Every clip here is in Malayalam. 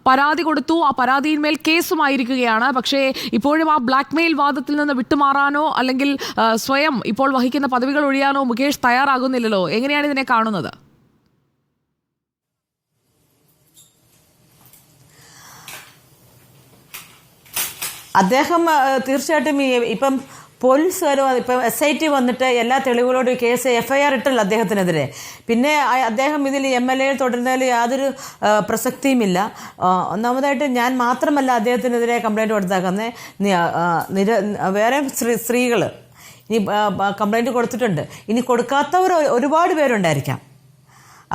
പരാതി കൊടുത്തു. ആ പരാതിയിന്മേൽ കേസുമായിരിക്കുകയാണ്. പക്ഷേ ഇപ്പോഴും ആ ബ്ലാക്ക് മെയിൽ വാദത്തിൽ നിന്ന് വിട്ടുമാറാനോ അല്ലെങ്കിൽ സ്വയം ഇപ്പോൾ വഹിക്കുന്ന പദവികൾ ഒഴിയാനോ മുകേഷ് തയ്യാറാകുന്നില്ലല്ലോ. എങ്ങനെയാണ് ഇതിനെ കാണുന്നത്? അദ്ദേഹം തീർച്ചയായിട്ടും ഇപ്പം പോലീസുകാർ ഇപ്പം SIT വന്നിട്ട് എല്ലാ തെളിവുകളോടും കേസ് FIR ഇട്ടല്ലോ അദ്ദേഹത്തിനെതിരെ. പിന്നെ അദ്ദേഹം ഇതിൽ MLA തുടരുന്നതിൽ യാതൊരു പ്രസക്തിയുമില്ല. ഒന്നാമതായിട്ട് ഞാൻ മാത്രമല്ല അദ്ദേഹത്തിനെതിരെ കംപ്ലൈൻറ്റ് കൊടുത്താക്കുന്നത്, വേറെ സ്ത്രീകൾ ഇനി കംപ്ലൈൻറ്റ് കൊടുത്തിട്ടുണ്ട്. ഇനി കൊടുക്കാത്തവർ ഒരുപാട് പേരുണ്ടായിരിക്കാം.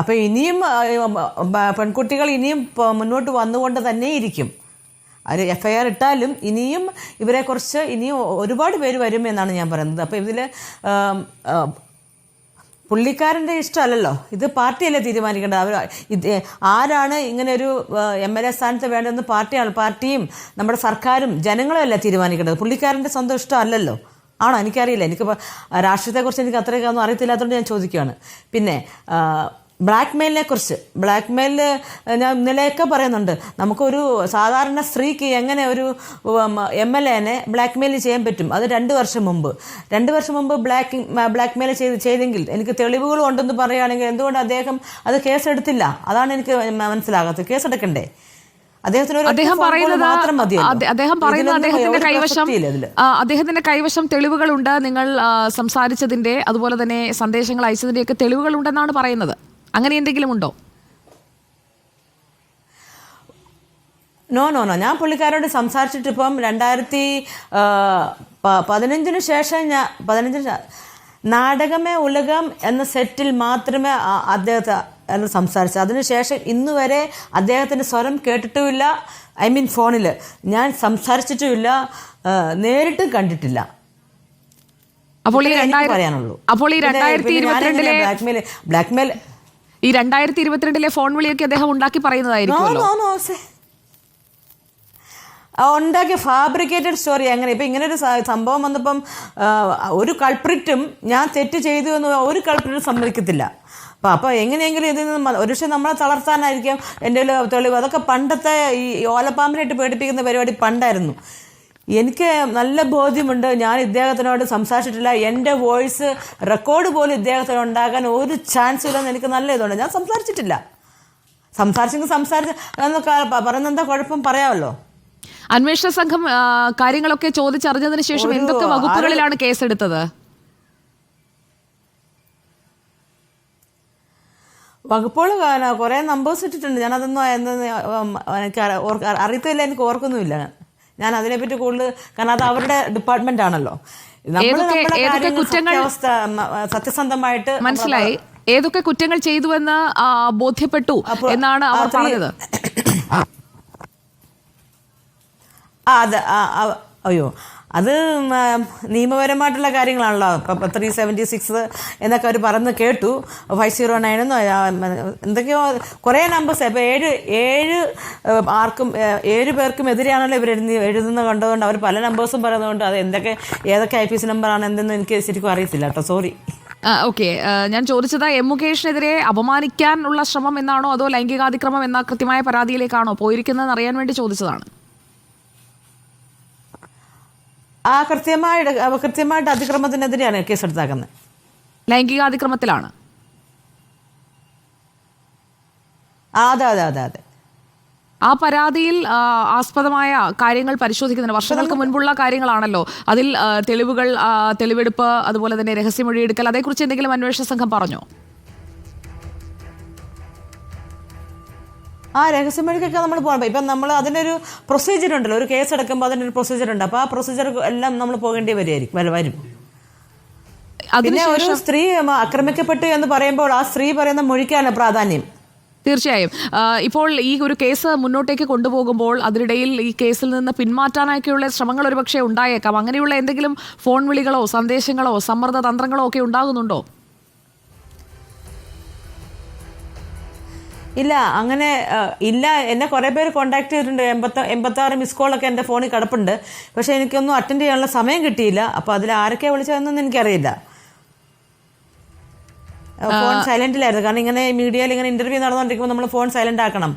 അപ്പോൾ ഇനിയും പെൺകുട്ടികൾ ഇനിയും മുന്നോട്ട് വന്നുകൊണ്ട് തന്നെ ഇരിക്കും. അത് FIR ഇട്ടാലും ഇനിയും ഇവരെക്കുറിച്ച് ഇനിയും ഒരുപാട് പേര് വരുമെന്നാണ് ഞാൻ പറയുന്നത്. അപ്പോൾ ഇതിൽ പുള്ളിക്കാരൻ്റെ ഇഷ്ടമല്ലല്ലോ, ഇത് പാർട്ടിയല്ലേ തീരുമാനിക്കേണ്ടത്. അവർ ആരാണ് ഇങ്ങനെ ഒരു MLA സ്ഥാനത്ത് വേണ്ടതെന്ന് പാർട്ടിയും നമ്മുടെ സർക്കാരും ജനങ്ങളും അല്ല തീരുമാനിക്കേണ്ടത്. പുള്ളിക്കാരൻ്റെ സ്വന്തം ഇഷ്ടമല്ലല്ലോ. ആണോ? എനിക്കറിയില്ല. എനിക്കിപ്പോൾ രാഷ്ട്രീയത്തെക്കുറിച്ച് എനിക്ക് അത്രയൊക്കെ ഒന്നും അറിയത്തില്ലാത്തതുകൊണ്ട് ഞാൻ ചോദിക്കുകയാണ്. പിന്നെ ബ്ലാക്ക് മെയിലിനെ കുറിച്ച്, ബ്ലാക്ക് മെയിൽ ഞാൻ ഇന്നലെയൊക്കെ പറയുന്നുണ്ട്, നമുക്കൊരു സാധാരണ സ്ത്രീക്ക് എങ്ങനെ ഒരു MLAനെ ബ്ലാക്ക് മെയിൽ ചെയ്യാൻ പറ്റും? അത് 2 വർഷം മുമ്പ് ബ്ലാക്ക് മെയിൽ ചെയ്തെങ്കിൽ എനിക്ക് തെളിവുകളും ഉണ്ടെന്ന് പറയുകയാണെങ്കിൽ എന്തുകൊണ്ട് അദ്ദേഹം അത് കേസെടുത്തില്ല? അതാണ് എനിക്ക് മനസ്സിലാകാത്തത്. കേസെടുക്കണ്ടേ? അദ്ദേഹം പറയുന്നത് അദ്ദേഹത്തിന്റെ കൈവശം തെളിവുകളുണ്ട്. നിങ്ങൾ സംസാരിച്ചതിന്റെ അതുപോലെ തന്നെ സന്ദേശങ്ങൾ അയച്ചതിന്റെ ഒക്കെ തെളിവുകളുണ്ടെന്നാണ് പറയുന്നത്. അങ്ങനെ എന്തെങ്കിലും ഉണ്ടോ? നോ. ഞാൻ പുള്ളിക്കാരോട് സംസാരിച്ചിട്ട് ഇപ്പം 2015 ശേഷം നാടകമേ ഉലകം എന്ന സെറ്റിൽ മാത്രമേ അദ്ദേഹത്തെ സംസാരിച്ചത്. അതിനുശേഷം ഇന്നുവരെ അദ്ദേഹത്തിൻ്റെ സ്വരം കേട്ടിട്ടുമില്ല. ഫോണിൽ ഞാൻ സംസാരിച്ചിട്ടുമില്ല, നേരിട്ടും കണ്ടിട്ടില്ല. അപ്പോൾ പറയാനുള്ളൂ. അപ്പോൾ ഈ 2022 ഫോൺ വിളിയൊക്കെ അദ്ദേഹം ഉണ്ടാക്കി പറയുന്നതായിരിക്കും. ഉണ്ടാക്കിയ ഫാബ്രിക്കേറ്റഡ് സ്റ്റോറി. അങ്ങനെ ഇപ്പം ഇങ്ങനൊരു സംഭവം വന്നപ്പം ഒരു കൾപ്രിറ്റും ഞാൻ തെറ്റ് ചെയ്തു എന്ന് ഒരു കൾപ്രിറ്റും സമ്മതിക്കത്തില്ല. അപ്പോൾ എങ്ങനെയെങ്കിലും ഇതിൽ നിന്ന് ഒരുപക്ഷെ നമ്മളെ തളർത്താനായിരിക്കും എൻ്റെ തെളിവ്. അതൊക്കെ പണ്ടത്തെ ഈ ഓലപ്പാമ്പിനായിട്ട് പേടിപ്പിക്കുന്ന പരിപാടി പണ്ടായിരുന്നു. എനിക്ക് നല്ല ബോധ്യമുണ്ട്, ഞാൻ ഇദ്ദേഹത്തിനോട് സംസാരിച്ചിട്ടില്ല. എൻ്റെ വോയിസ് റെക്കോർഡ് പോലും ഇദ്ദേഹത്തിന് ഉണ്ടാകാൻ ഒരു ചാൻസും ഇല്ലെന്ന് എനിക്ക് നല്ല ഇതുണ്ട്. ഞാൻ സംസാരിച്ചിട്ടില്ല. സംസാരിച്ച് പറയുന്നെന്താ കുഴപ്പം? പറയാമല്ലോ. അന്വേഷണ സംഘം കാര്യങ്ങളൊക്കെ ചോദിച്ചറിഞ്ഞതിന് ശേഷം എന്തൊക്കെ വകുപ്പുകളിലാണ് കേസെടുത്തത്? വകുപ്പുകൾ കുറേ നമ്പേഴ്സ് ഇട്ടിട്ടുണ്ട്. ഞാനതൊന്നും എനിക്ക് അറിയത്തില്ല, എനിക്ക് ഓർക്കുന്നുമില്ല. ഞാൻ അതിനെപ്പറ്റി കൂടുതൽ, കാരണം അത് അവരുടെ ഡിപ്പാർട്ട്മെന്റ് ആണല്ലോ. സത്യസന്ധമായിട്ട് മനസ്സിലായി. ഏതൊക്കെ കുറ്റങ്ങൾ ചെയ്തുവെന്ന് ബോധ്യപ്പെട്ടു എന്നാണ് അവർ പറഞ്ഞത്. അയ്യോ, അത് നിയമപരമായിട്ടുള്ള കാര്യങ്ങളാണല്ലോ. ഇപ്പം 376 എന്നൊക്കെ അവർ പറഞ്ഞ് കേട്ടു. 509 എന്തൊക്കെയോ കുറേ നമ്പേഴ്സ്. ഇപ്പോൾ 7 പേർക്കും എതിരെയാണല്ലോ ഇവർ എഴുതുന്ന കണ്ടതുകൊണ്ട് അവർ പല നമ്പേഴ്സും പറയുന്നതുകൊണ്ട് അത് ഏതൊക്കെ IPC നമ്പറാണ് എന്തെന്ന് എനിക്ക് ശരിക്കും അറിയത്തില്ല കേട്ടോ. സോറി. ഓക്കെ, ഞാൻ ചോദിച്ചത് മുകേഷിനെതിരെ അപമാനിക്കാനുള്ള ശ്രമം എന്നാണോ അതോ ലൈംഗികാതിക്രമം എന്ന കൃത്യമായ പരാതിയിലേക്കാണോ പോയിരിക്കുന്നതെന്ന് അറിയാൻ വേണ്ടി ചോദിച്ചതാണ്. കൃത്യമായിട്ട് അതിക്രമത്തിനെതിരെയാണ് കേസെടുത്താക്കുന്നത്. ലൈംഗികാതിക്രമത്തിലാണ്. അതെ. ആ പരാതിയിൽ ആസ്പദമായ കാര്യങ്ങൾ പരിശോധിക്കുന്നുണ്ട്. വർഷങ്ങൾക്ക് മുൻപുള്ള കാര്യങ്ങളാണല്ലോ. അതിൽ തെളിവുകൾ, തെളിവെടുപ്പ്, അതുപോലെ തന്നെ രഹസ്യമൊഴിയെടുക്കൽ, അതേക്കുറിച്ച് എന്തെങ്കിലും അന്വേഷണ സംഘം പറഞ്ഞോ? രഹസ്യമൊഴിക്കൊക്കെ നമ്മൾ പോകണം. ഇപ്പം നമ്മൾ അതിനൊരു പ്രൊസീജിയർ ഉണ്ടല്ലോ. ഒരു കേസ് എടുക്കുമ്പോൾ അതിനൊരു പ്രൊസീജിയർ ഉണ്ട്. അപ്പോൾ ആ പ്രൊസീജിയർ എല്ലാം നമ്മൾ പോകേണ്ടി വരും. പിന്നെ ഒരു സ്ത്രീ ആക്രമിക്കപ്പെട്ടു എന്ന് പറയുമ്പോൾ ആ സ്ത്രീ പറയുന്ന മൊഴിക്കാണ് പ്രാധാന്യം. തീർച്ചയായും. ഇപ്പോൾ ഈ ഒരു കേസ് മുന്നോട്ടേക്ക് കൊണ്ടുപോകുമ്പോൾ അതിനിടയിൽ ഈ കേസിൽ നിന്ന് പിന്മാറ്റാനൊക്കെയുള്ള ശ്രമങ്ങൾ ഒരുപക്ഷെ ഉണ്ടായേക്കാം. അങ്ങനെയുള്ള എന്തെങ്കിലും ഫോൺ വിളികളോ സന്ദേശങ്ങളോ സമ്മർദ്ദ തന്ത്രങ്ങളോ ഒക്കെ ഉണ്ടാകുന്നുണ്ടോ? ഇല്ല, അങ്ങനെ ഇല്ല. എന്നെ കുറേ പേര് കോൺടാക്ട് ചെയ്തിട്ടുണ്ട്. 86 മിസ് കോളൊക്കെ എൻ്റെ ഫോണിൽ കിടപ്പുണ്ട്. പക്ഷേ എനിക്കൊന്നും അറ്റൻഡ് ചെയ്യാനുള്ള സമയം കിട്ടിയില്ല. അപ്പോൾ അതിൽ ആരൊക്കെ വിളിച്ചതെന്നൊന്നും എനിക്കറിയില്ല. ഫോൺ സൈലന്റിലായിരുന്നു. കാരണം ഇങ്ങനെ മീഡിയയിൽ ഇങ്ങനെ ഇന്റർവ്യൂ നടന്നുകൊണ്ടിരിക്കുമ്പോൾ നമ്മൾ ഫോൺ സൈലന്റ് ആക്കണം.